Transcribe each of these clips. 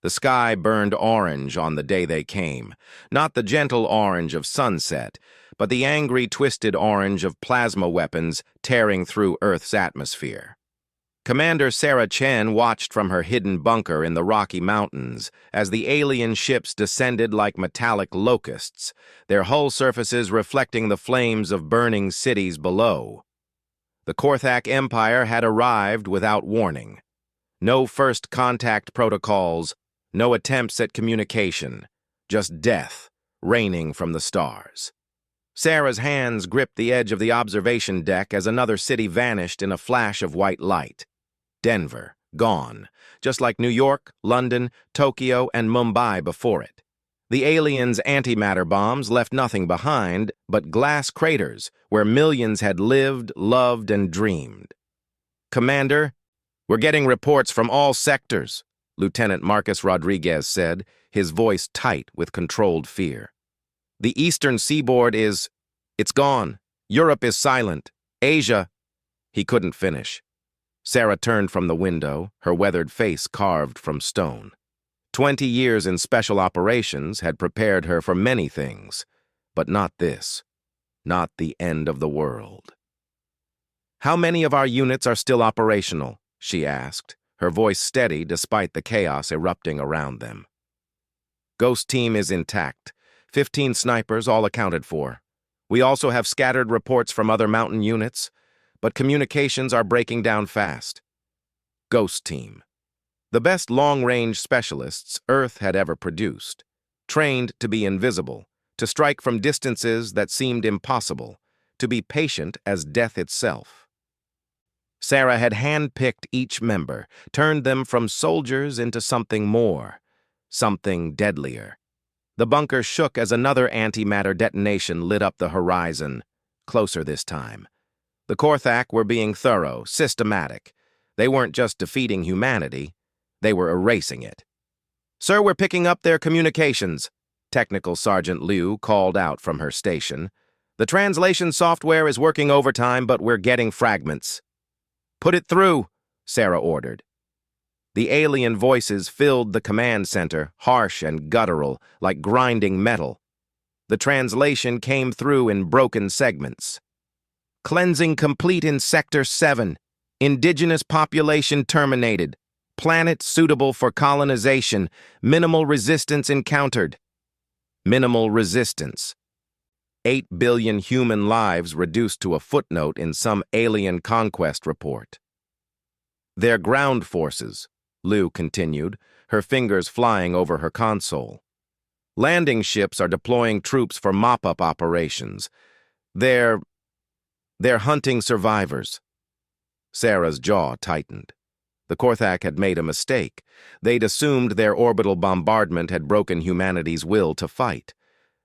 The sky burned orange on the day they came, not the gentle orange of sunset, but the angry, twisted orange of plasma weapons tearing through Earth's atmosphere. Commander Sarah Chen watched from her hidden bunker in the Rocky Mountains as the alien ships descended like metallic locusts, their hull surfaces reflecting the flames of burning cities below. The Korthak Empire had arrived without warning. No first contact protocols, no attempts at communication, just death raining from the stars. Sarah's hands gripped the edge of the observation deck as another city vanished in a flash of white light. Denver, gone, just like New York, London, Tokyo, and Mumbai before it. The aliens' antimatter bombs left nothing behind but glass craters where millions had lived, loved, and dreamed. "Commander, we're getting reports from all sectors," Lieutenant Marcus Rodriguez said, his voice tight with controlled fear. "The eastern seaboard it's gone. Europe is silent. Asia—" He couldn't finish. Sarah turned from the window, her weathered face carved from stone. 20 years in special operations had prepared her for many things, but not this. Not the end of the world. "How many of our units are still operational?" she asked, her voice steady despite the chaos erupting around them. "Ghost team is intact. 15 snipers, all accounted for. We also have scattered reports from other mountain units, but communications are breaking down fast. Ghost team. The best long-range specialists Earth had ever produced, trained to be invisible, to strike from distances that seemed impossible, to be patient as death itself. Sarah had handpicked each member, turned them from soldiers into something more, something deadlier. The bunker shook as another antimatter detonation lit up the horizon, closer this time. The Korthak were being thorough, systematic. They weren't just defeating humanity, they were erasing it. "Sir, we're picking up their communications," Technical Sergeant Liu called out from her station. "The translation software is working overtime, but we're getting fragments." "Put it through," Sarah ordered. The alien voices filled the command center, harsh and guttural, like grinding metal. The translation came through in broken segments. "Cleansing complete in Sector 7. Indigenous population terminated. Planet suitable for colonization. Minimal resistance encountered." Minimal resistance. 8 billion human lives reduced to a footnote in some alien conquest report. "Their ground forces," Liu continued, her fingers flying over her console. "Landing ships are deploying troops for mop-up operations. They're hunting survivors." Sarah's jaw tightened. The Korthak had made a mistake. They'd assumed their orbital bombardment had broken humanity's will to fight.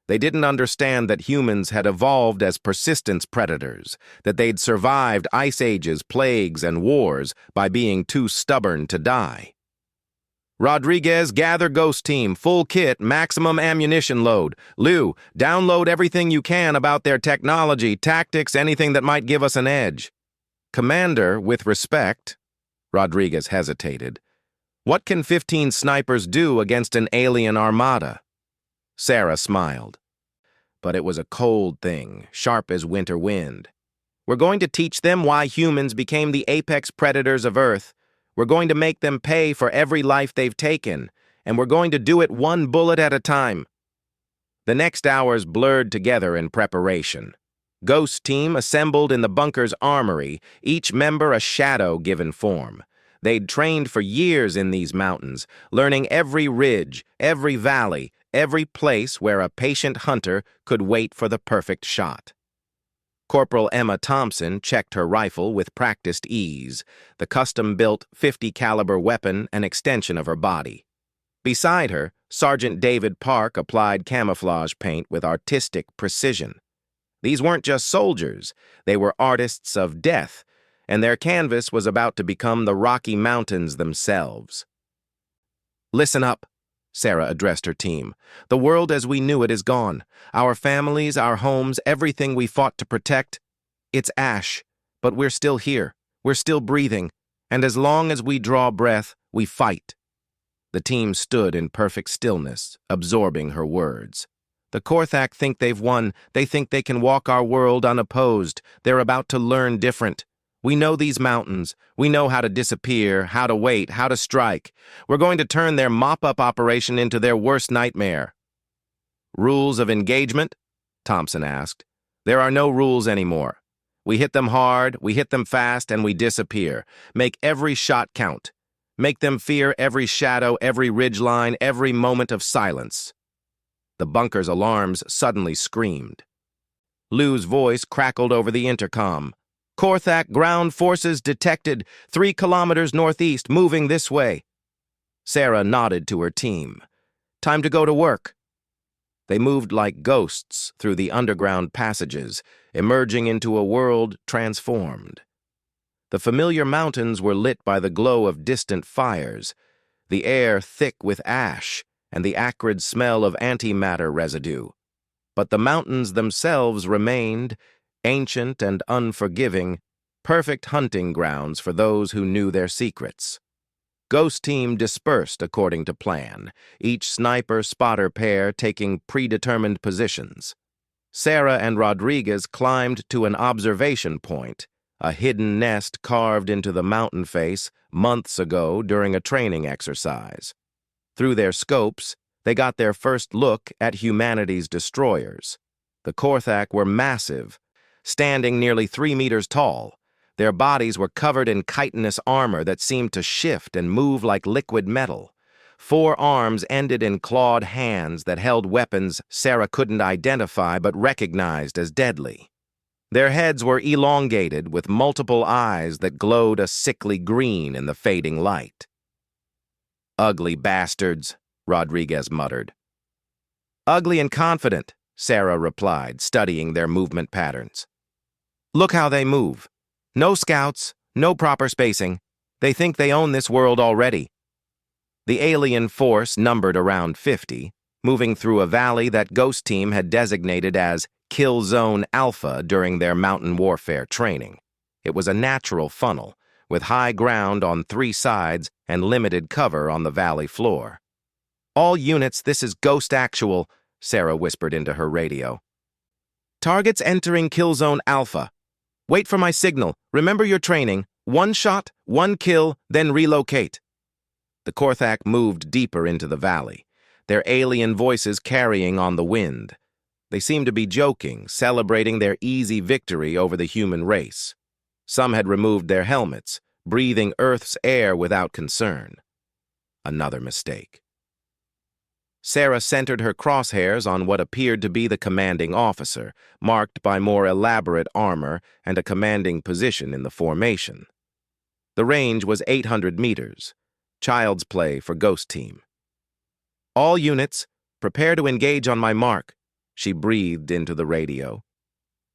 They didn't understand that humans had evolved as persistence predators, that they'd survived ice ages, plagues, and wars by being too stubborn to die. "Rodriguez, gather Ghost Team, full kit, maximum ammunition load. Liu, download everything you can about their technology, tactics, anything that might give us an edge." "Commander, with respect," Rodriguez hesitated, "what can 15 snipers do against an alien armada?" Sarah smiled. But it was a cold thing, sharp as winter wind. "We're going to teach them why humans became the apex predators of Earth. We're going to make them pay for every life they've taken, and we're going to do it one bullet at a time." The next hours blurred together in preparation. Ghost Team assembled in the bunker's armory, each member a shadow given form. They'd trained for years in these mountains, learning every ridge, every valley, every place where a patient hunter could wait for the perfect shot. Corporal Emma Thompson checked her rifle with practiced ease, the custom-built .50 caliber weapon an extension of her body. Beside her, Sergeant David Park applied camouflage paint with artistic precision. These weren't just soldiers, they were artists of death, and their canvas was about to become the Rocky Mountains themselves. "Listen up," Sarah addressed her team. "The world as we knew it is gone. Our families, our homes, everything we fought to protect, it's ash. But we're still here. We're still breathing. And as long as we draw breath, we fight." The team stood in perfect stillness, absorbing her words. The Korthak think they've won. They think they can walk our world unopposed. They're about to learn different. We know these mountains. We know how to disappear, how to wait, how to strike. We're going to turn their mop-up operation into their worst nightmare. Rules of engagement? Thompson asked. There are no rules anymore. We hit them hard, we hit them fast, and we disappear. Make every shot count. Make them fear every shadow, every ridgeline, every moment of silence. The bunker's alarms suddenly screamed. Lou's voice crackled over the intercom. Korthak ground forces detected 3 kilometers northeast, moving this way. Sarah nodded to her team. Time to go to work. They moved like ghosts through the underground passages, emerging into a world transformed. The familiar mountains were lit by the glow of distant fires, the air thick with ash and the acrid smell of antimatter residue. But the mountains themselves remained, ancient and unforgiving, perfect hunting grounds for those who knew their secrets. Ghost Team dispersed according to plan, each sniper-spotter pair taking predetermined positions. Sarah and Rodriguez climbed to an observation point, a hidden nest carved into the mountain face months ago during a training exercise. Through their scopes, they got their first look at humanity's destroyers. The Korthak were massive, standing nearly 3 meters tall. Their bodies were covered in chitinous armor that seemed to shift and move like liquid metal. 4 arms ended in clawed hands that held weapons Sarah couldn't identify but recognized as deadly. Their heads were elongated with multiple eyes that glowed a sickly green in the fading light. Ugly bastards, Rodriguez muttered. Ugly and confident, Sarah replied, studying their movement patterns. Look how they move. No scouts, no proper spacing. They think they own this world already. The alien force numbered around 50, moving through a valley that Ghost Team had designated as Kill Zone Alpha during their mountain warfare training. It was a natural funnel, with high ground on 3 sides and limited cover on the valley floor. All units, this is Ghost Actual, Sarah whispered into her radio. Targets entering Kill Zone Alpha. Wait for my signal. Remember your training. 1 shot, 1 kill, then relocate. The Korthak moved deeper into the valley, their alien voices carrying on the wind. They seemed to be joking, celebrating their easy victory over the human race. Some had removed their helmets, breathing Earth's air without concern. Another mistake. Sarah centered her crosshairs on what appeared to be the commanding officer, marked by more elaborate armor and a commanding position in the formation. The range was 800 meters. Child's play for Ghost Team. All units, prepare to engage on my mark, she breathed into the radio.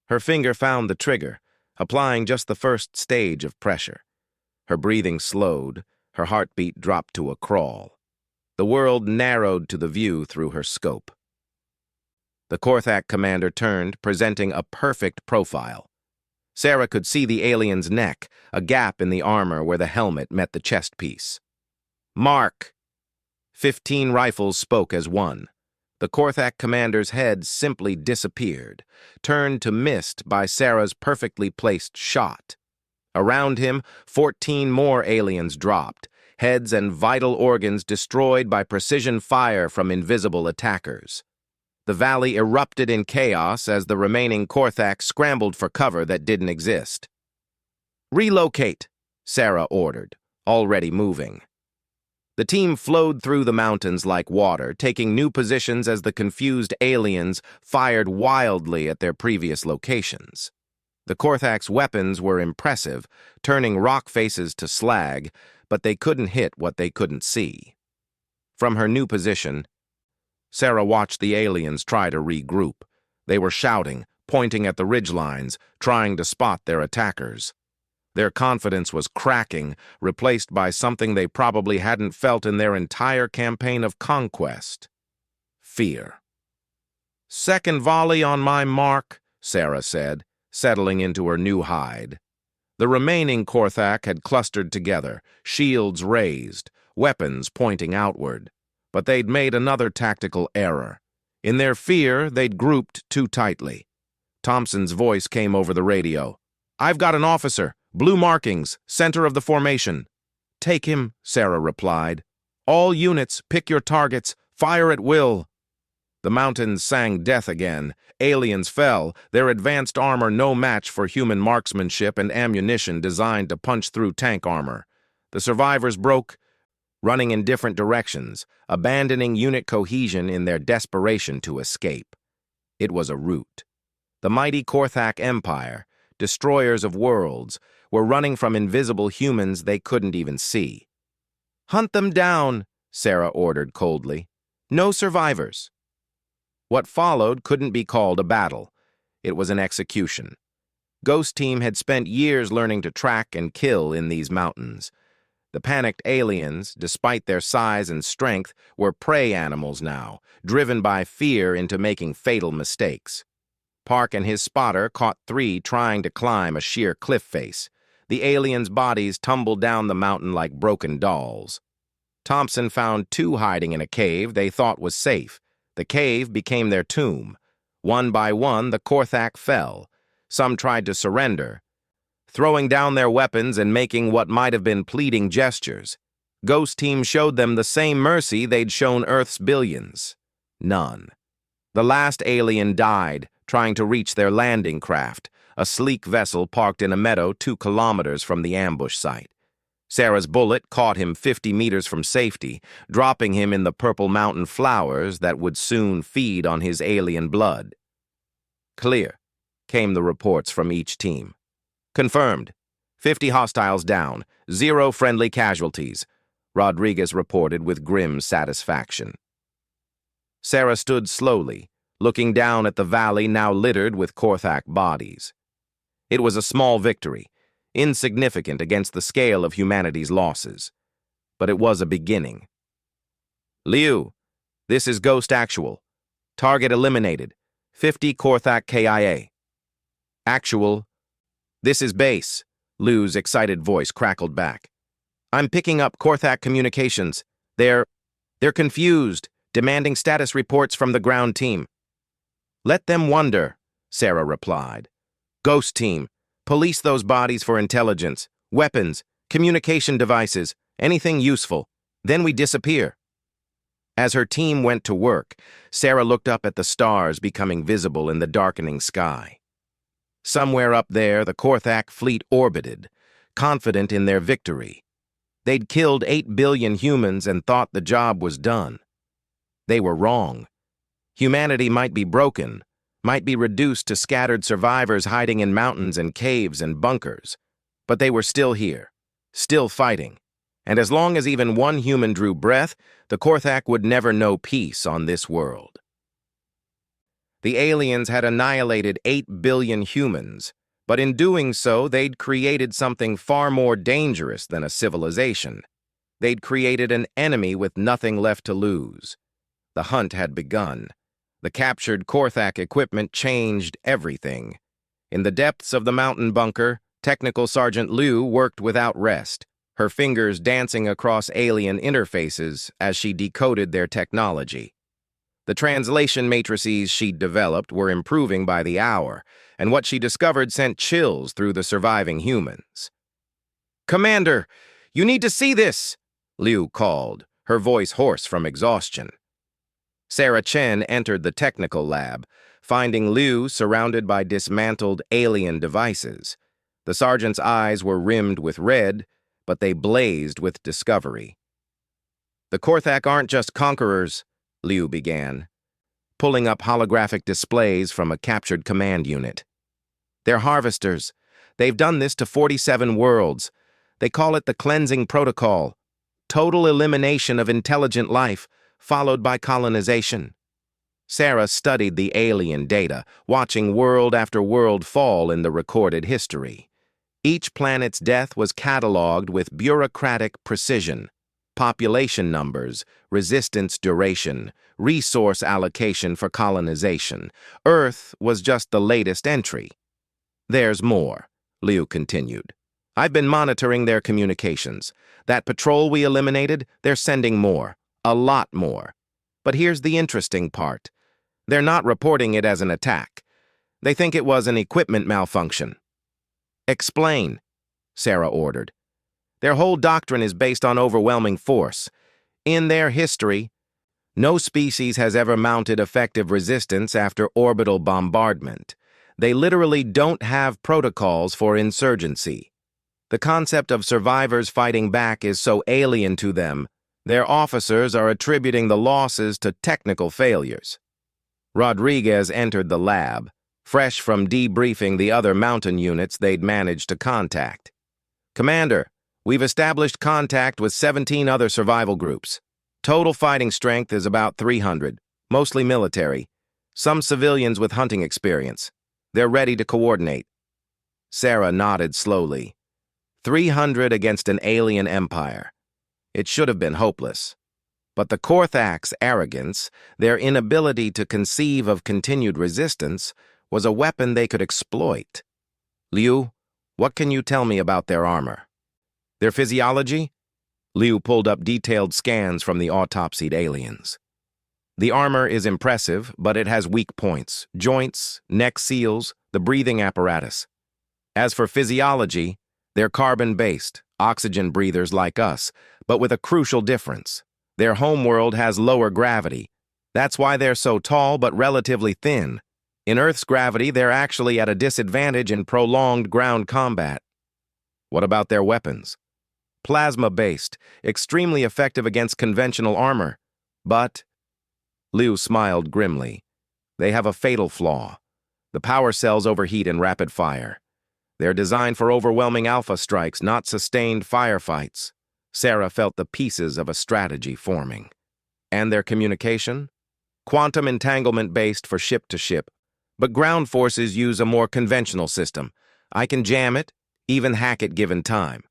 Her finger found the trigger, applying just the first stage of pressure. Her breathing slowed, her heartbeat dropped to a crawl. The world narrowed to the view through her scope. The Korthak commander turned, presenting a perfect profile. Sarah could see the alien's neck, a gap in the armor where the helmet met the chest piece. Mark! 15 rifles spoke as one. The Korthak commander's head simply disappeared, turned to mist by Sarah's perfectly placed shot. Around him, 14 more aliens dropped, heads and vital organs destroyed by precision fire from invisible attackers. The valley erupted in chaos as the remaining Korthak scrambled for cover that didn't exist. Relocate, Sarah ordered, already moving. The team flowed through the mountains like water, taking new positions as the confused aliens fired wildly at their previous locations. The Korthak's weapons were impressive, turning rock faces to slag, but they couldn't hit what they couldn't see. From her new position, Sarah watched the aliens try to regroup. They were shouting, pointing at the ridgelines, trying to spot their attackers. Their confidence was cracking, replaced by something they probably hadn't felt in their entire campaign of conquest. Fear. Second volley on my mark, Sarah said, settling into her new hide. The remaining Korthak had clustered together, shields raised, weapons pointing outward. But they'd made another tactical error. In their fear, they'd grouped too tightly. Thompson's voice came over the radio. "I've got an officer. Blue markings, center of the formation." "Take him," Sarah replied. "All units, pick your targets. Fire at will." The mountains sang death again. Aliens fell, their advanced armor no match for human marksmanship and ammunition designed to punch through tank armor. The survivors broke, running in different directions, abandoning unit cohesion in their desperation to escape. It was a rout. The mighty Korthak Empire, destroyers of worlds, were running from invisible humans they couldn't even see. "Hunt them down," Sarah ordered coldly. "No survivors." What followed couldn't be called a battle. It was an execution. Ghost Team had spent years learning to track and kill in these mountains. The panicked aliens, despite their size and strength, were prey animals now, driven by fear into making fatal mistakes. Park and his spotter caught 3 trying to climb a sheer cliff face. The aliens' bodies tumbled down the mountain like broken dolls. Thompson found 2 hiding in a cave they thought was safe. The cave became their tomb. One by one, the Korthak fell. Some tried to surrender, throwing down their weapons and making what might have been pleading gestures. Ghost Team showed them the same mercy they'd shown Earth's billions. None. The last alien died, trying to reach their landing craft, a sleek vessel parked in a meadow 2 kilometers from the ambush site. Sarah's bullet caught him 50 meters from safety, dropping him in the purple mountain flowers that would soon feed on his alien blood. "Clear," came the reports from each team. "Confirmed. 50 hostiles down, 0 friendly casualties," Rodriguez reported with grim satisfaction. Sarah stood slowly, looking down at the valley now littered with Korthak bodies. It was a small victory, insignificant against the scale of humanity's losses. But it was a beginning. "Liu, this is Ghost Actual. Target eliminated. 50 Korthak KIA. Actual, this is Base." Liu's excited voice crackled back. "I'm picking up Korthak communications. They're confused, demanding status reports from the ground team." "Let them wonder," Sarah replied. "Ghost Team, police those bodies for intelligence, weapons, communication devices, anything useful. Then we disappear." As her team went to work, Sarah looked up at the stars becoming visible in the darkening sky. Somewhere up there, the Korthak fleet orbited, confident in their victory. They'd killed 8 billion humans and thought the job was done. They were wrong. Humanity might be broken, might be reduced to scattered survivors hiding in mountains and caves and bunkers. But they were still here, still fighting. And as long as even one human drew breath, the Korthak would never know peace on this world. The aliens had annihilated 8 billion humans, but in doing so, they'd created something far more dangerous than a civilization. They'd created an enemy with nothing left to lose. The hunt had begun. The captured Korthak equipment changed everything. In the depths of the mountain bunker, Technical Sergeant Liu worked without rest, her fingers dancing across alien interfaces as she decoded their technology. The translation matrices she'd developed were improving by the hour, and what she discovered sent chills through the surviving humans. "Commander, you need to see this!" Liu called, her voice hoarse from exhaustion. Sarah Chen entered the technical lab, finding Liu surrounded by dismantled alien devices. The sergeant's eyes were rimmed with red, but they blazed with discovery. "The Korthak aren't just conquerors," Liu began, pulling up holographic displays from a captured command unit. "They're harvesters. They've done this to 47 worlds. They call it the cleansing protocol. Total elimination of intelligent life, followed by colonization." Sarah studied the alien data, watching world after world fall in the recorded history. Each planet's death was cataloged with bureaucratic precision. Population numbers, resistance duration, resource allocation for colonization. Earth was just the latest entry. "There's more," Liu continued. I've been monitoring their communications. That patrol we eliminated, they're sending more. A lot more. But here's the interesting part. They're not reporting it as an attack. They think it was an equipment malfunction. Explain, Sarah ordered. Their whole doctrine is based on overwhelming force. In their history, no species has ever mounted effective resistance after orbital bombardment. They literally don't have protocols for insurgency. The concept of survivors fighting back is so alien to them, their officers are attributing the losses to technical failures. Rodriguez entered the lab, fresh from debriefing the other mountain units they'd managed to contact. Commander, we've established contact with 17 other survival groups. Total fighting strength is about 300, mostly military. Some civilians with hunting experience. They're ready to coordinate. Sarah nodded slowly. 300 against an alien empire. It should have been hopeless. But the Korthak's arrogance, their inability to conceive of continued resistance, was a weapon they could exploit. Liu, what can you tell me about their armor? Their physiology? Liu pulled up detailed scans from the autopsied aliens. The armor is impressive, but it has weak points, joints, neck seals, the breathing apparatus. As for physiology, they're carbon-based, oxygen breathers like us, but with a crucial difference. Their homeworld has lower gravity. That's why they're so tall but relatively thin. In Earth's gravity, they're actually at a disadvantage in prolonged ground combat. What about their weapons? Plasma-based, extremely effective against conventional armor. But, Liu smiled grimly, they have a fatal flaw. The power cells overheat in rapid fire. They're designed for overwhelming alpha strikes, not sustained firefights. Sarah felt the pieces of a strategy forming. And their communication? Quantum entanglement-based for ship-to-ship. But ground forces use a more conventional system. I can jam it, even hack it given time.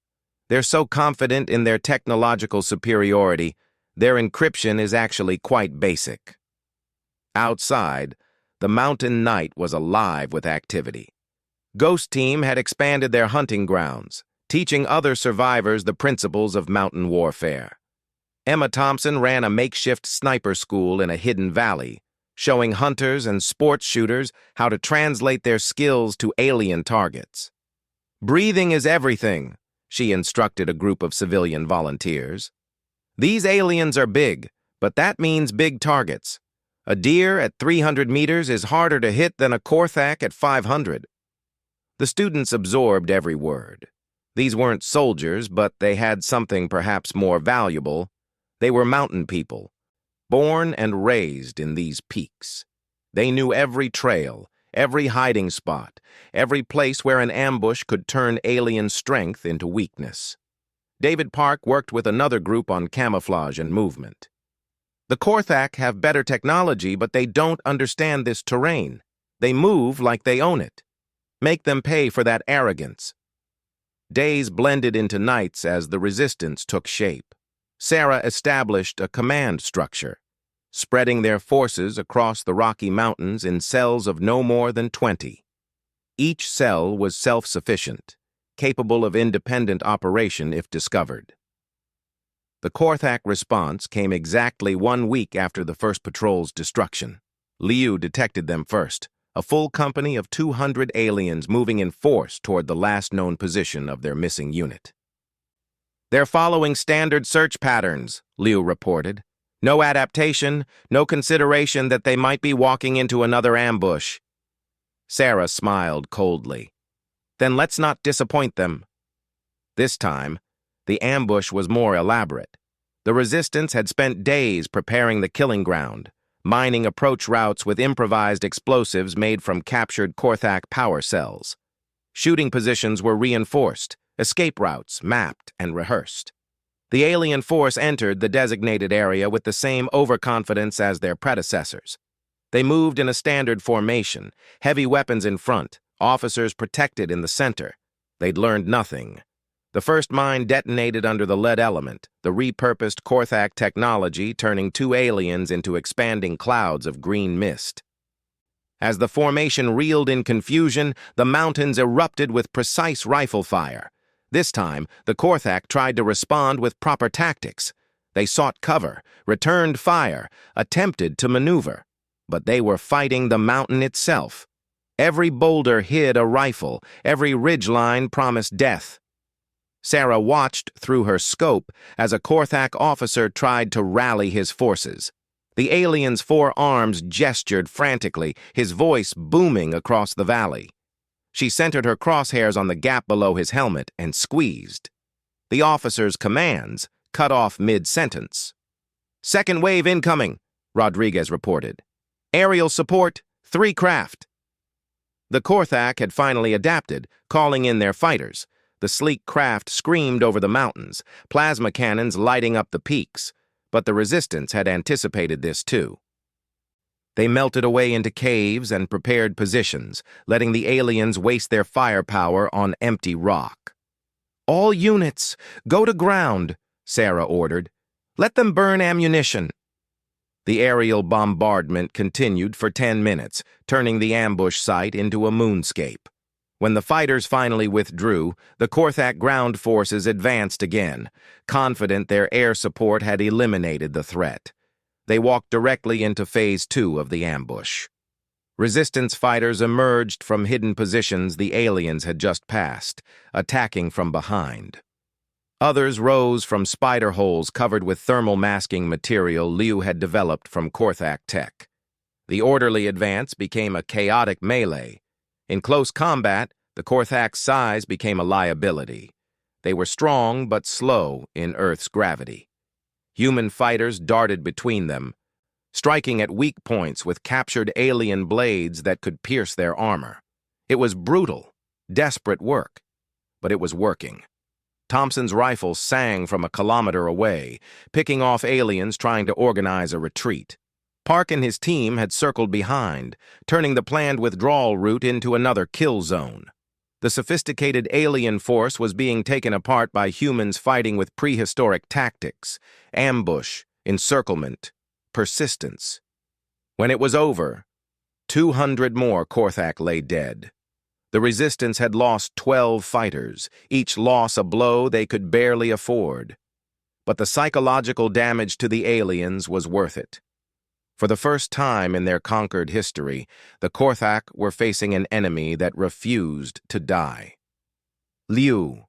They're so confident in their technological superiority, their encryption is actually quite basic. Outside, the mountain night was alive with activity. Ghost Team had expanded their hunting grounds, teaching other survivors the principles of mountain warfare. Emma Thompson ran a makeshift sniper school in a hidden valley, showing hunters and sports shooters how to translate their skills to alien targets. Breathing is everything, she instructed a group of civilian volunteers. These aliens are big, but that means big targets. A deer at 300 meters is harder to hit than a Korthak at 500. The students absorbed every word. These weren't soldiers, but they had something perhaps more valuable. They were mountain people, born and raised in these peaks. They knew every trail, every hiding spot, every place where an ambush could turn alien strength into weakness. David Park worked with another group on camouflage and movement. The Korthak have better technology, but they don't understand this terrain. They move like they own it. Make them pay for that arrogance. Days blended into nights as the resistance took shape. Sarah established a command structure, spreading their forces across the Rocky Mountains in cells of no more than 20. Each cell was self-sufficient, capable of independent operation if discovered. The Korthak response came exactly 1 week after the first patrol's destruction. Liu detected them first. A full company of 200 aliens moving in force toward the last known position of their missing unit. They're following standard search patterns, Liu reported. No adaptation, no consideration that they might be walking into another ambush. Sarah smiled coldly. Then let's not disappoint them. This time, the ambush was more elaborate. The resistance had spent days preparing the killing ground, mining approach routes with improvised explosives made from captured Korthak power cells. Shooting positions were reinforced, escape routes mapped and rehearsed. The alien force entered the designated area with the same overconfidence as their predecessors. They moved in a standard formation, heavy weapons in front, officers protected in the center. They'd learned nothing. The first mine detonated under the lead element, the repurposed Korthak technology turning 2 aliens into expanding clouds of green mist. As the formation reeled in confusion, the mountains erupted with precise rifle fire. This time, the Korthak tried to respond with proper tactics. They sought cover, returned fire, attempted to maneuver. But they were fighting the mountain itself. Every boulder hid a rifle, every ridgeline promised death. Sarah watched through her scope as a Korthak officer tried to rally his forces. The alien's 4 arms gestured frantically, his voice booming across the valley. She centered her crosshairs on the gap below his helmet and squeezed. The officer's commands cut off mid-sentence. "Second wave incoming," Rodriguez reported. "Aerial support, 3 craft." The Korthak had finally adapted, calling in their fighters. The sleek craft screamed over the mountains, plasma cannons lighting up the peaks, but the resistance had anticipated this too. They melted away into caves and prepared positions, letting the aliens waste their firepower on empty rock. "All units, go to ground," Sarah ordered. "Let them burn ammunition." The aerial bombardment continued for 10 minutes, turning the ambush site into a moonscape. When the fighters finally withdrew, the Korthak ground forces advanced again, confident their air support had eliminated the threat. They walked directly into Phase 2 of the ambush. Resistance fighters emerged from hidden positions the aliens had just passed, attacking from behind. Others rose from spider holes covered with thermal masking material Liu had developed from Korthak tech. The orderly advance became a chaotic melee. In close combat, the Korthak's size became a liability. They were strong but slow in Earth's gravity. Human fighters darted between them, striking at weak points with captured alien blades that could pierce their armor. It was brutal, desperate work, but it was working. Thompson's rifle sang from a kilometer away, picking off aliens trying to organize a retreat. Park and his team had circled behind, turning the planned withdrawal route into another kill zone. The sophisticated alien force was being taken apart by humans fighting with prehistoric tactics, ambush, encirclement, persistence. When it was over, 200 more Korthak lay dead. The resistance had lost 12 fighters, each loss a blow they could barely afford. But the psychological damage to the aliens was worth it. For the first time in their conquered history, the Korthak were facing an enemy that refused to die. "Liu,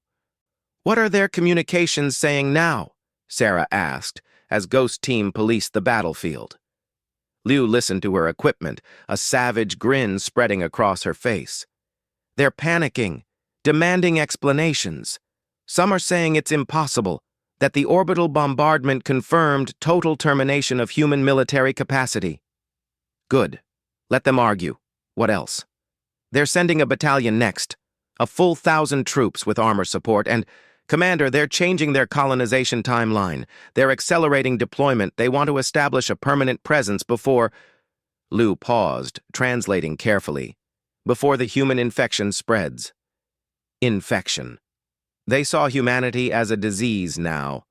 what are their communications saying now?" Sarah asked, as Ghost Team policed the battlefield. Liu listened to her equipment, a savage grin spreading across her face. "They're panicking, demanding explanations. Some are saying it's impossible, that the orbital bombardment confirmed total termination of human military capacity." "Good. Let them argue. What else?" "They're sending a battalion next, a full 1,000 troops with armor support, and, Commander, they're changing their colonization timeline. They're accelerating deployment. They want to establish a permanent presence before—" Liu paused, translating carefully. "Before the human infection spreads." Infection. They saw humanity as a disease now.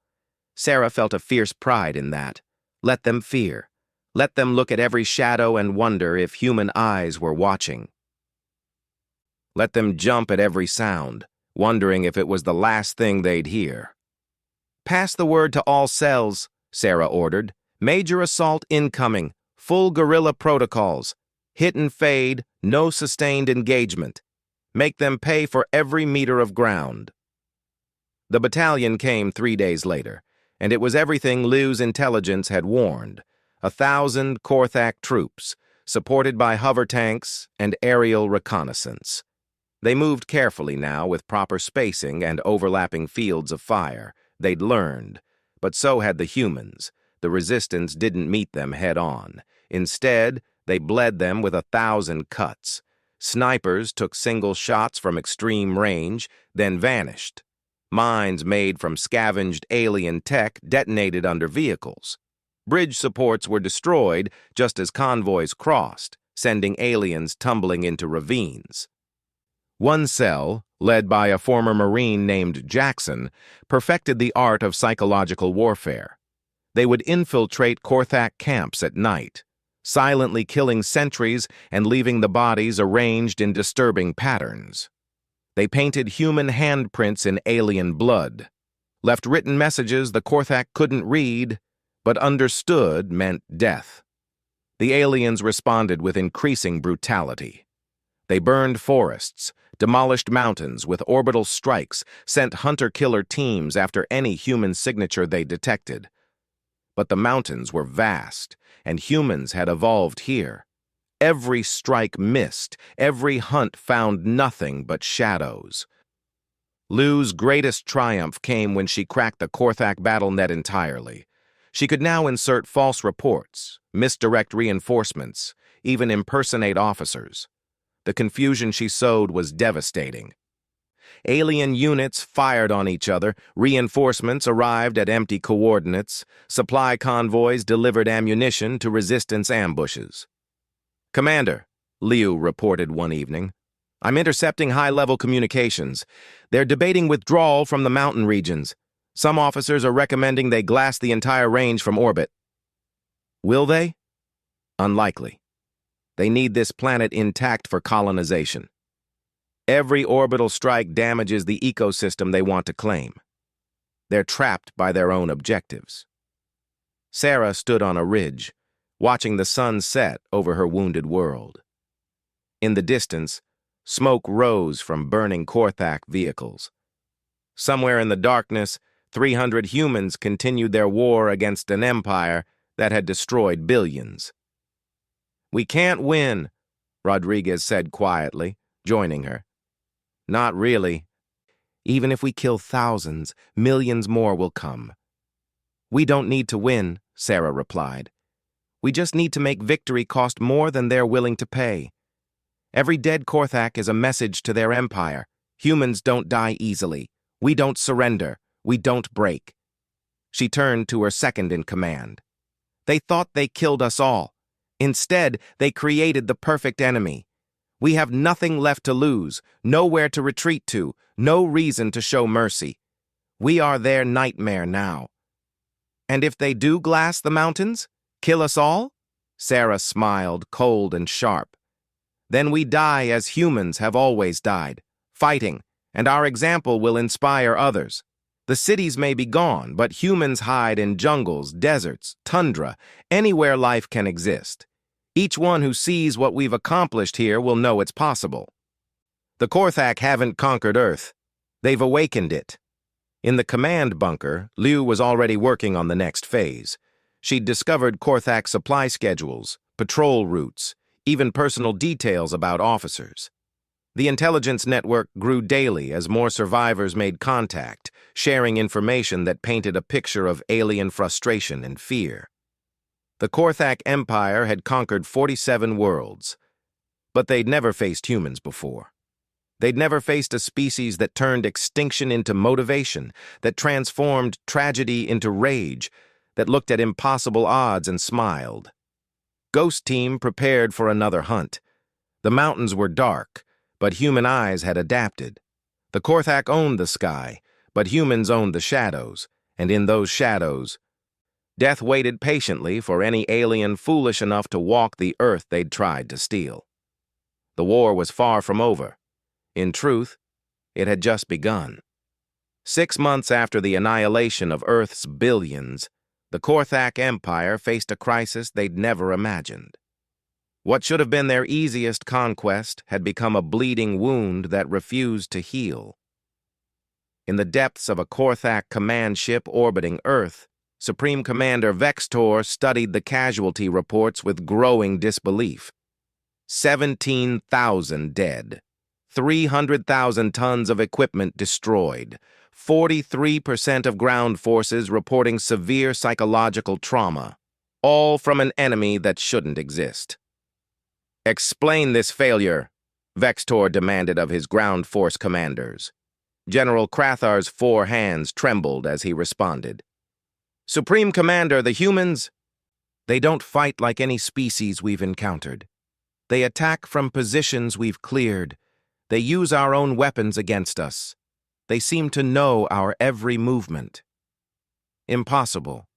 Sarah felt a fierce pride in that. Let them fear. Let them look at every shadow and wonder if human eyes were watching. Let them jump at every sound, wondering if it was the last thing they'd hear. "Pass the word to all cells," Sarah ordered. "Major assault incoming. Full guerrilla protocols. Hit and fade, no sustained engagement. Make them pay for every meter of ground." The battalion came 3 days later, and it was everything Liu's intelligence had warned. 1,000 Korthak troops, supported by hover tanks and aerial reconnaissance. They moved carefully now with proper spacing and overlapping fields of fire. They'd learned, but so had the humans. The resistance didn't meet them head-on. Instead, they bled them with 1,000 cuts. Snipers took single shots from extreme range, then vanished. Mines made from scavenged alien tech detonated under vehicles. Bridge supports were destroyed just as convoys crossed, sending aliens tumbling into ravines. One cell, led by a former Marine named Jackson, perfected the art of psychological warfare. They would infiltrate Korthak camps at night, silently killing sentries and leaving the bodies arranged in disturbing patterns. They painted human handprints in alien blood, left written messages the Korthak couldn't read, but understood meant death. The aliens responded with increasing brutality. They burned forests, demolished mountains with orbital strikes, sent hunter-killer teams after any human signature they detected. But the mountains were vast, and humans had evolved here. Every strike missed, every hunt found nothing but shadows. Lu's greatest triumph came when she cracked the Korthak battle net entirely. She could now insert false reports, misdirect reinforcements, even impersonate officers. The confusion she sowed was devastating. Alien units fired on each other, reinforcements arrived at empty coordinates, supply convoys delivered ammunition to resistance ambushes. "Commander," Liu reported one evening, "I'm intercepting high-level communications. They're debating withdrawal from the mountain regions. Some officers are recommending they glass the entire range from orbit." "Will they?" "Unlikely. They need this planet intact for colonization. Every orbital strike damages the ecosystem they want to claim. They're trapped by their own objectives." Sarah stood on a ridge, watching the sun set over her wounded world. In the distance, smoke rose from burning Korthak vehicles. Somewhere in the darkness, 300 humans continued their war against an empire that had destroyed billions. "We can't win," Rodriguez said quietly, joining her. "Not really. Even if we kill thousands, millions more will come." "We don't need to win," Sarah replied. "We just need to make victory cost more than they're willing to pay. Every dead Korthak is a message to their empire. Humans don't die easily. We don't surrender. We don't break." She turned to her second-in-command. "They thought they killed us all. Instead, they created the perfect enemy. We have nothing left to lose, nowhere to retreat to, no reason to show mercy. We are their nightmare now." "And if they do glass the mountains? Kill us all?" Sarah smiled, cold and sharp. "Then we die as humans have always died, fighting, and our example will inspire others. The cities may be gone, but humans hide in jungles, deserts, tundra, anywhere life can exist. Each one who sees what we've accomplished here will know it's possible. The Korthak haven't conquered Earth. They've awakened it." In the command bunker, Liu was already working on the next phase. She'd discovered Korthak supply schedules, patrol routes, even personal details about officers. The intelligence network grew daily as more survivors made contact, sharing information that painted a picture of alien frustration and fear. The Korthak Empire had conquered 47 worlds, but they'd never faced humans before. They'd never faced a species that turned extinction into motivation, that transformed tragedy into rage, that looked at impossible odds and smiled. Ghost Team prepared for another hunt. The mountains were dark, but human eyes had adapted. The Korthak owned the sky, but humans owned the shadows, and in those shadows, death waited patiently for any alien foolish enough to walk the earth they'd tried to steal. The war was far from over. In truth, it had just begun. 6 months after the annihilation of Earth's billions, the Korthak Empire faced a crisis they'd never imagined. What should have been their easiest conquest had become a bleeding wound that refused to heal. In the depths of a Korthak command ship orbiting Earth, Supreme Commander Vextor studied the casualty reports with growing disbelief. 17,000 dead, 300,000 tons of equipment destroyed, 43% of ground forces reporting severe psychological trauma, all from an enemy that shouldn't exist. "Explain this failure," Vextor demanded of his ground force commanders. General Krathar's 4 hands trembled as he responded. "Supreme Commander, the humans, they don't fight like any species we've encountered. They attack from positions we've cleared. They use our own weapons against us. They seem to know our every movement." Impossible.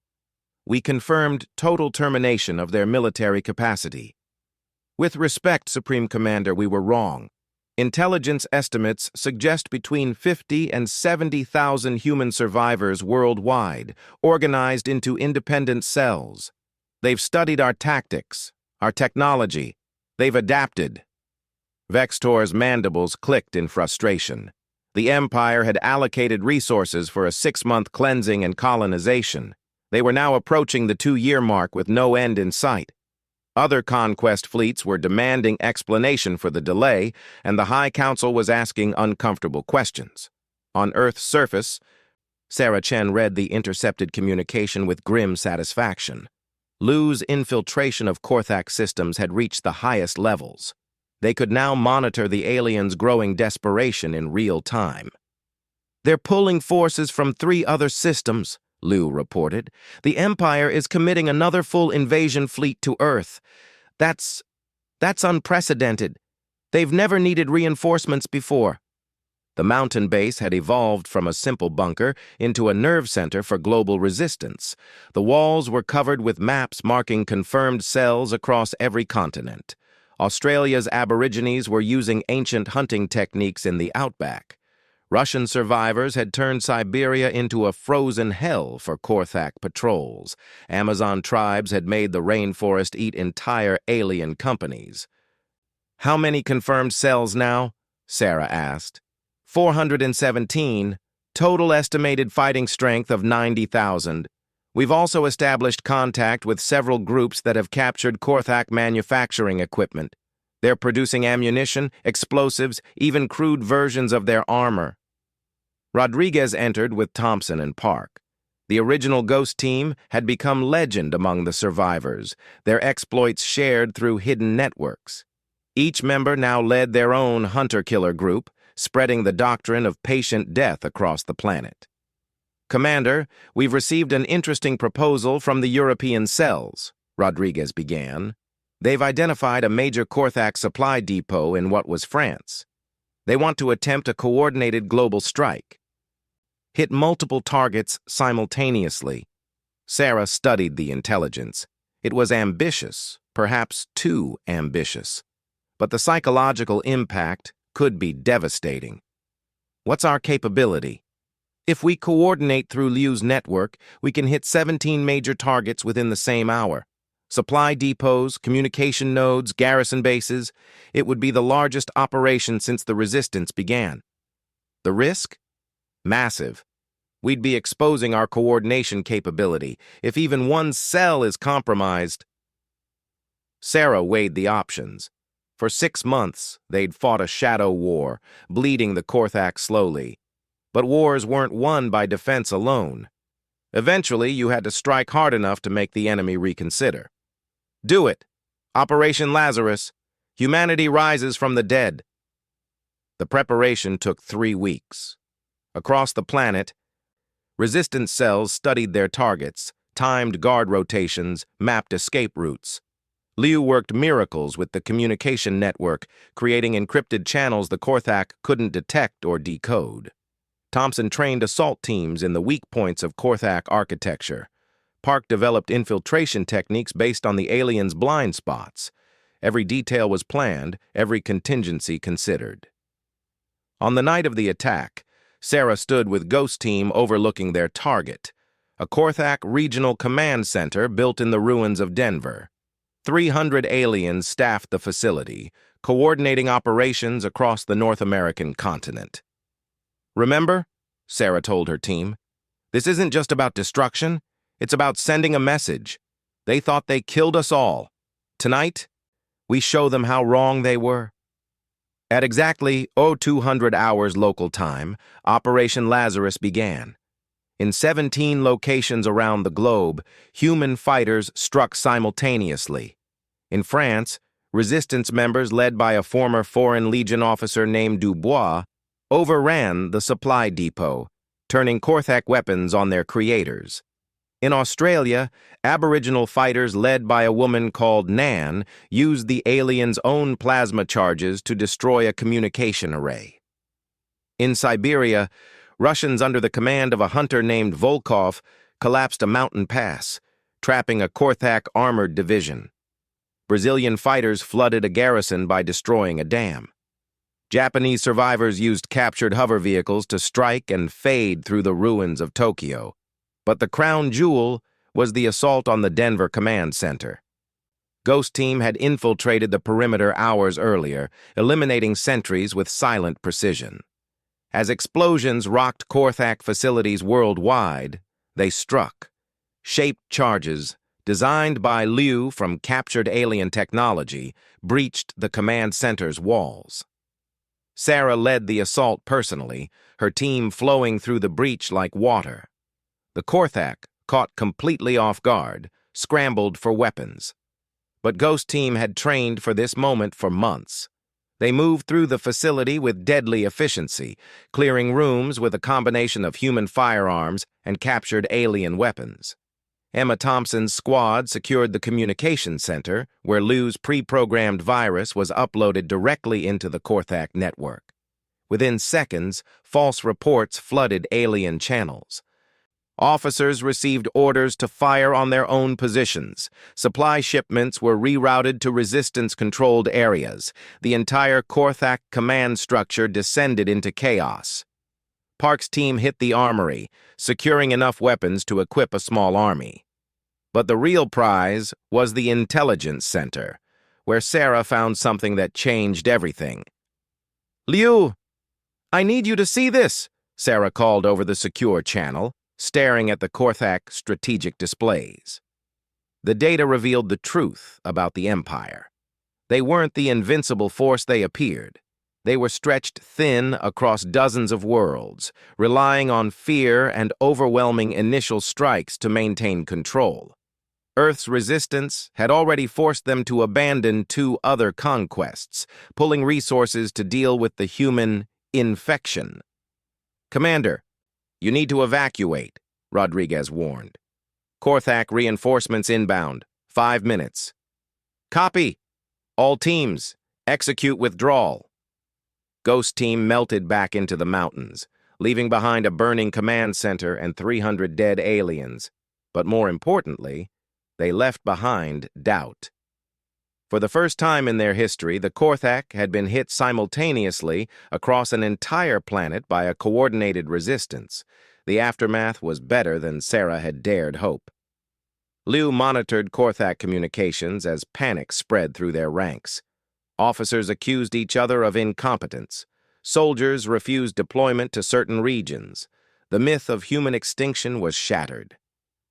We confirmed total termination of their military capacity. "With respect, Supreme Commander, we were wrong. Intelligence estimates suggest between 50 and 70,000 human survivors worldwide, organized into independent cells. They've studied our tactics, our technology. They've adapted. Vextor's mandibles clicked in frustration. The Empire had allocated resources for a 6-month cleansing and colonization. They were now approaching the 2-year mark with no end in sight. Other conquest fleets were demanding explanation for the delay, and the High Council was asking uncomfortable questions. On Earth's surface, Sarah Chen read the intercepted communication with grim satisfaction. Lu's infiltration of Korthak systems had reached the highest levels. They could now monitor the aliens' growing desperation in real time. "They're pulling forces from 3 other systems," Lu reported. "The Empire is committing another full invasion fleet to Earth. That's unprecedented. They've never needed reinforcements before." The mountain base had evolved from a simple bunker into a nerve center for global resistance. The walls were covered with maps marking confirmed cells across every continent. Australia's Aborigines were using ancient hunting techniques in the outback. Russian survivors had turned Siberia into a frozen hell for Korthak patrols. Amazon tribes had made the rainforest eat entire alien companies. "How many confirmed cells now?" Sarah asked. 417, total estimated fighting strength of 90,000. We've also established contact with several groups that have captured Korthak manufacturing equipment. They're producing ammunition, explosives, even crude versions of their armor. Rodriguez entered with Thompson and Park. The original Ghost team had become legend among the survivors, their exploits shared through hidden networks. Each member now led their own hunter-killer group, spreading the doctrine of patient death across the planet. "Commander, we've received an interesting proposal from the European cells," Rodriguez began. "They've identified a major Korthak supply depot in what was France. They want to attempt a coordinated global strike. Hit multiple targets simultaneously." Sarah studied the intelligence. It was ambitious, perhaps too ambitious. But the psychological impact could be devastating. "What's our capability?" "If we coordinate through Liu's network, we can hit 17 major targets within the same hour. Supply depots, communication nodes, garrison bases. It would be the largest operation since the resistance began." "The risk?" "Massive. We'd be exposing our coordination capability. If even one cell is compromised..." Sarah weighed the options. For 6 months, they'd fought a shadow war, bleeding the Korthak slowly. But wars weren't won by defense alone. Eventually, you had to strike hard enough to make the enemy reconsider. "Do it. Operation Lazarus. Humanity rises from the dead." The preparation took 3 weeks. Across the planet, resistance cells studied their targets, timed guard rotations, mapped escape routes. Liu worked miracles with the communication network, creating encrypted channels the Korthak couldn't detect or decode. Thompson trained assault teams in the weak points of Korthak architecture. Park developed infiltration techniques based on the aliens' blind spots. Every detail was planned, every contingency considered. On the night of the attack, Sarah stood with Ghost Team overlooking their target, a Korthak regional command center built in the ruins of Denver. 300 aliens staffed the facility, coordinating operations across the North American continent. "Remember," Sarah told her team, "this isn't just about destruction, it's about sending a message. They thought they killed us all. Tonight, we show them how wrong they were." At exactly 0200 hours local time, Operation Lazarus began. In 17 locations around the globe, human fighters struck simultaneously. In France, resistance members led by a former Foreign Legion officer named Dubois overran the supply depot, turning Korthak weapons on their creators. In Australia, Aboriginal fighters led by a woman called Nan used the aliens' own plasma charges to destroy a communication array. In Siberia, Russians under the command of a hunter named Volkov collapsed a mountain pass, trapping a Korthak armored division. Brazilian fighters flooded a garrison by destroying a dam. Japanese survivors used captured hover vehicles to strike and fade through the ruins of Tokyo. But the crown jewel was the assault on the Denver Command Center. Ghost Team had infiltrated the perimeter hours earlier, eliminating sentries with silent precision. As explosions rocked Korthak facilities worldwide, they struck. Shaped charges, designed by Liu from captured alien technology, breached the command center's walls. Sarah led the assault personally, her team flowing through the breach like water. The Korthak, caught completely off guard, scrambled for weapons. But Ghost Team had trained for this moment for months. They moved through the facility with deadly efficiency, clearing rooms with a combination of human firearms and captured alien weapons. Emma Thompson's squad secured the communication center, where Liu's pre-programmed virus was uploaded directly into the Korthak network. Within seconds, false reports flooded alien channels. Officers received orders to fire on their own positions. Supply shipments were rerouted to resistance-controlled areas. The entire Korthak command structure descended into chaos. Park's team hit the armory, securing enough weapons to equip a small army. But the real prize was the intelligence center, where Sarah found something that changed everything. "Liu, I need you to see this," Sarah called over the secure channel, staring at the Korthak strategic displays. The data revealed the truth about the Empire. They weren't the invincible force they appeared. They were stretched thin across dozens of worlds, relying on fear and overwhelming initial strikes to maintain control. Earth's resistance had already forced them to abandon 2 other conquests, pulling resources to deal with the human infection. "Commander, you need to evacuate," Rodriguez warned. "Korthak reinforcements inbound. 5 minutes." "Copy. All teams, execute withdrawal." Ghost Team melted back into the mountains, leaving behind a burning command center and 300 dead aliens. But more importantly, they left behind doubt. For the first time in their history, the Korthak had been hit simultaneously across an entire planet by a coordinated resistance. The aftermath was better than Sarah had dared hope. Liu monitored Korthak communications as panic spread through their ranks. Officers accused each other of incompetence. Soldiers refused deployment to certain regions. The myth of human extinction was shattered.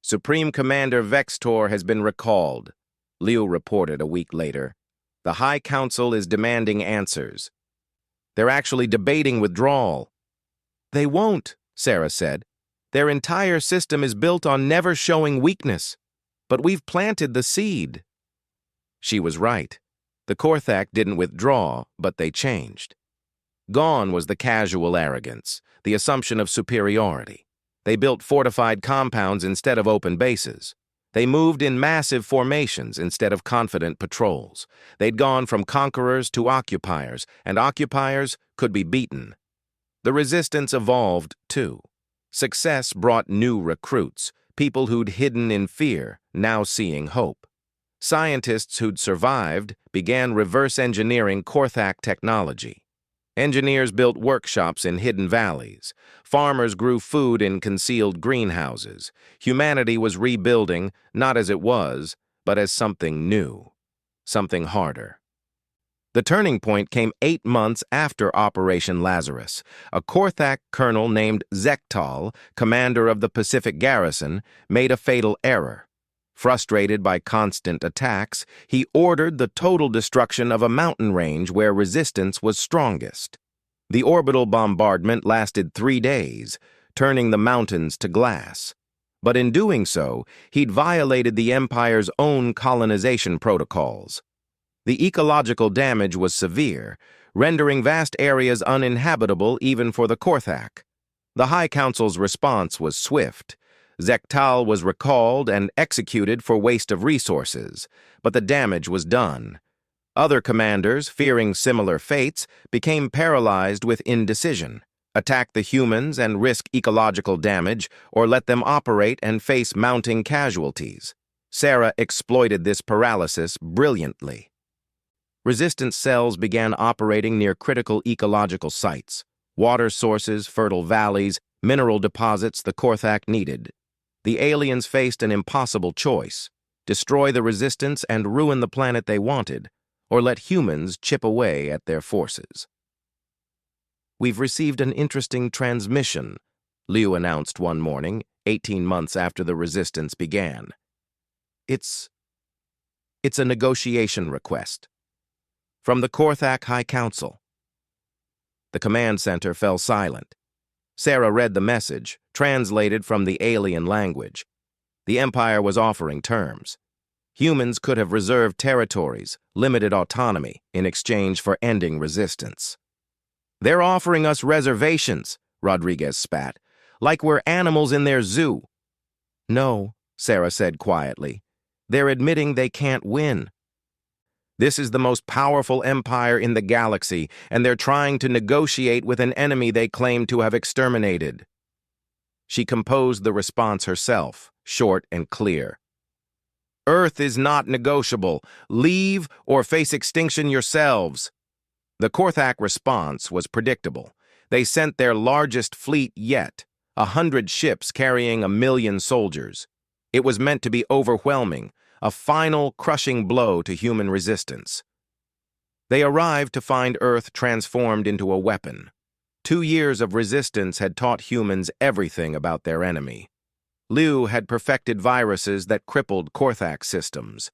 "Supreme Commander Vextor has been recalled," Liu reported a week later. "The High Council is demanding answers. They're actually debating withdrawal." "They won't," Sarah said. "Their entire system is built on never showing weakness. But we've planted the seed." She was right. The Korthak didn't withdraw, but they changed. Gone was the casual arrogance, the assumption of superiority. They built fortified compounds instead of open bases. They moved in massive formations instead of confident patrols. They'd gone from conquerors to occupiers, and occupiers could be beaten. The resistance evolved, too. Success brought new recruits, people who'd hidden in fear, now seeing hope. Scientists who'd survived began reverse engineering Korthak technology. Engineers built workshops in hidden valleys. Farmers grew food in concealed greenhouses. Humanity was rebuilding, not as it was, but as something new, something harder. The turning point came 8 months after Operation Lazarus. A Korthak colonel named Zektal, commander of the Pacific Garrison, made a fatal error. Frustrated by constant attacks, he ordered the total destruction of a mountain range where resistance was strongest. The orbital bombardment lasted 3 days, turning the mountains to glass. But in doing so, he'd violated the Empire's own colonization protocols. The ecological damage was severe, rendering vast areas uninhabitable even for the Korthak. The High Council's response was swift. Zektal was recalled and executed for waste of resources, but the damage was done. Other commanders, fearing similar fates, became paralyzed with indecision. Attack the humans and risk ecological damage, or let them operate and face mounting casualties. Sarah exploited this paralysis brilliantly. Resistance cells began operating near critical ecological sites, water sources, fertile valleys, mineral deposits the Korthak needed. The aliens faced an impossible choice: destroy the resistance and ruin the planet they wanted, or let humans chip away at their forces. "We've received an interesting transmission," Liu announced one morning, 18 months after the resistance began. It's a negotiation request. From the Korthak High Council." The command center fell silent. Sarah read the message, translated from the alien language. The Empire was offering terms. Humans could have reserved territories, limited autonomy, in exchange for ending resistance. "They're offering us reservations," Rodriguez spat, "like we're animals in their zoo." "No," Sarah said quietly. "They're admitting they can't win. This is the most powerful empire in the galaxy, and they're trying to negotiate with an enemy they claim to have exterminated." She composed the response herself, short and clear. "Earth is not negotiable. Leave or face extinction yourselves." The Korthak response was predictable. They sent their largest fleet yet, 100 ships carrying 1,000,000 soldiers. It was meant to be overwhelming, a final crushing blow to human resistance. They arrived to find Earth transformed into a weapon. 2 years of resistance had taught humans everything about their enemy. Liu had perfected viruses that crippled Korthak systems.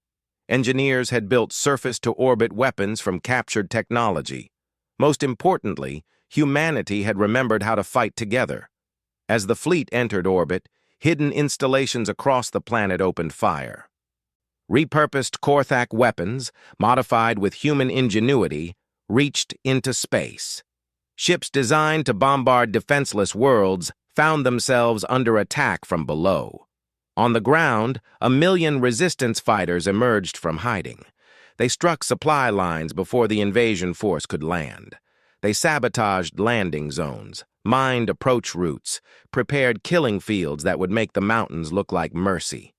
Engineers had built surface-to-orbit weapons from captured technology. Most importantly, humanity had remembered how to fight together. As the fleet entered orbit, hidden installations across the planet opened fire. Repurposed Korthak weapons, modified with human ingenuity, reached into space. Ships designed to bombard defenseless worlds found themselves under attack from below. On the ground, 1,000,000 resistance fighters emerged from hiding. They struck supply lines before the invasion force could land. They sabotaged landing zones, mined approach routes, prepared killing fields that would make the mountains look like mercy.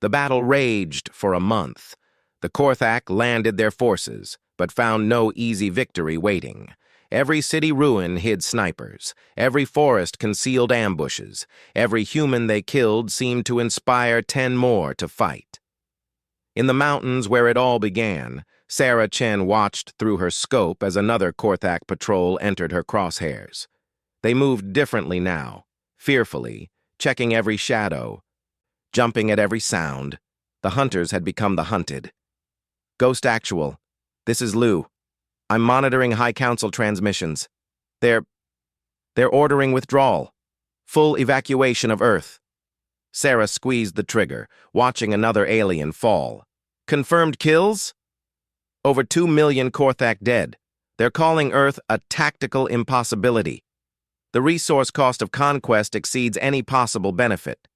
The battle raged for a month. The Korthak landed their forces, but found no easy victory waiting. Every city ruin hid snipers. Every forest concealed ambushes. Every human they killed seemed to inspire 10 more to fight. In the mountains where it all began, Sarah Chen watched through her scope as another Korthak patrol entered her crosshairs. They moved differently now, fearfully, checking every shadow, jumping at every sound. The hunters had become the hunted. "Ghost Actual, this is Liu. I'm monitoring High Council transmissions. They're ordering withdrawal. Full evacuation of Earth." Sarah squeezed the trigger, watching another alien fall. "Confirmed kills? Over 2,000,000 Korthak dead. They're calling Earth a tactical impossibility. The resource cost of conquest exceeds any possible benefit.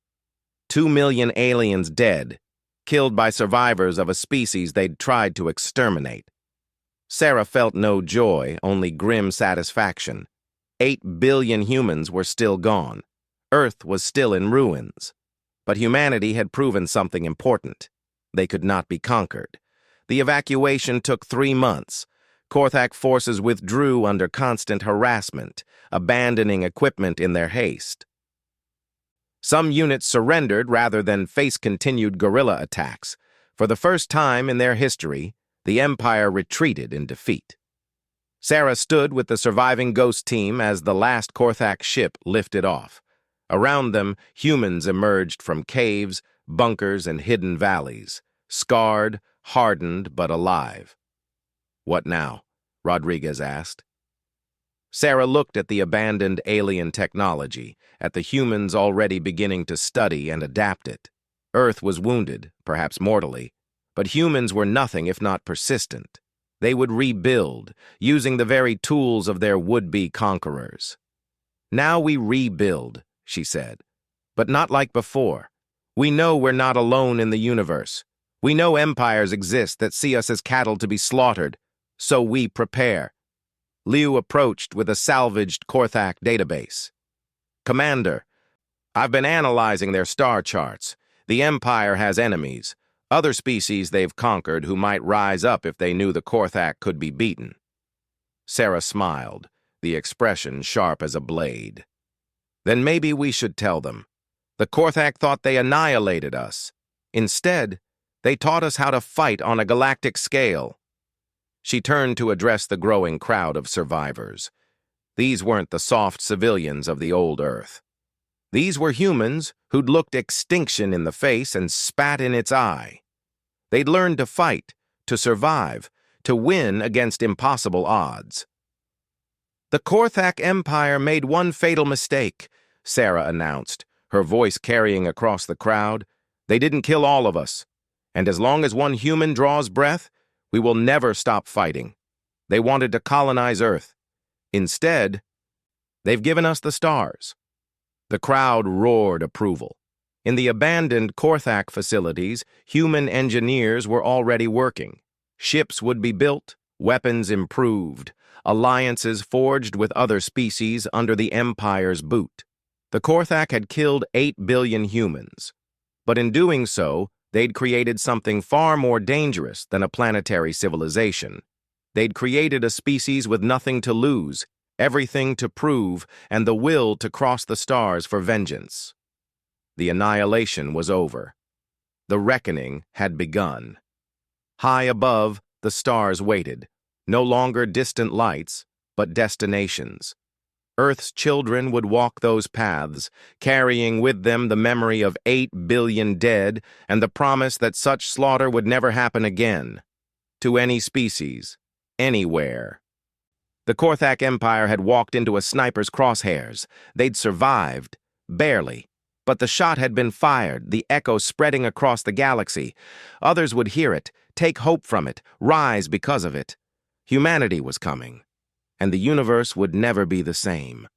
2,000,000 aliens dead, killed by survivors of a species they'd tried to exterminate." Sarah felt no joy, only grim satisfaction. 8 billion humans were still gone. Earth was still in ruins. But humanity had proven something important. They could not be conquered. The evacuation took 3 months. Korthak forces withdrew under constant harassment, abandoning equipment in their haste. Some units surrendered rather than face continued guerrilla attacks. For the first time in their history, the Empire retreated in defeat. Sarah stood with the surviving Ghost team as the last Korthak ship lifted off. Around them, humans emerged from caves, bunkers, and hidden valleys, scarred, hardened, but alive. "What now?" Rodriguez asked. Sarah looked at the abandoned alien technology, at the humans already beginning to study and adapt it. Earth was wounded, perhaps mortally, but humans were nothing if not persistent. They would rebuild, using the very tools of their would-be conquerors. "Now we rebuild," she said, "but not like before. We know we're not alone in the universe. We know empires exist that see us as cattle to be slaughtered, so we prepare." Liu approached with a salvaged Korthak database. "Commander, I've been analyzing their star charts. The Empire has enemies. Other species they've conquered who might rise up if they knew the Korthak could be beaten. Sarah smiled, the expression sharp as a blade. Then maybe we should tell them. The Korthak thought they annihilated us. Instead, they taught us how to fight on a galactic scale. She turned to address the growing crowd of survivors. These weren't the soft civilians of the old Earth. These were humans who'd looked extinction in the face and spat in its eye. They'd learned to fight, to survive, to win against impossible odds. The Korthak Empire made one fatal mistake, Sarah announced, her voice carrying across the crowd. They didn't kill all of us, and as long as one human draws breath, we will never stop fighting. They wanted to colonize Earth. Instead, they've given us the stars. The crowd roared approval. In the abandoned Korthak facilities, human engineers were already working. Ships would be built, weapons improved, alliances forged with other species under the Empire's boot. The Korthak had killed 8 billion humans, but in doing so, they'd created something far more dangerous than a planetary civilization. They'd created a species with nothing to lose, everything to prove, and the will to cross the stars for vengeance. The annihilation was over. The reckoning had begun. High above, the stars waited, no longer distant lights, but destinations. Earth's children would walk those paths, carrying with them the memory of 8 billion dead and the promise that such slaughter would never happen again. To any species, anywhere. The Korthak Empire had walked into a sniper's crosshairs. They'd survived, barely. But the shot had been fired, the echo spreading across the galaxy. Others would hear it, take hope from it, rise because of it. Humanity was coming, and the universe would never be the same.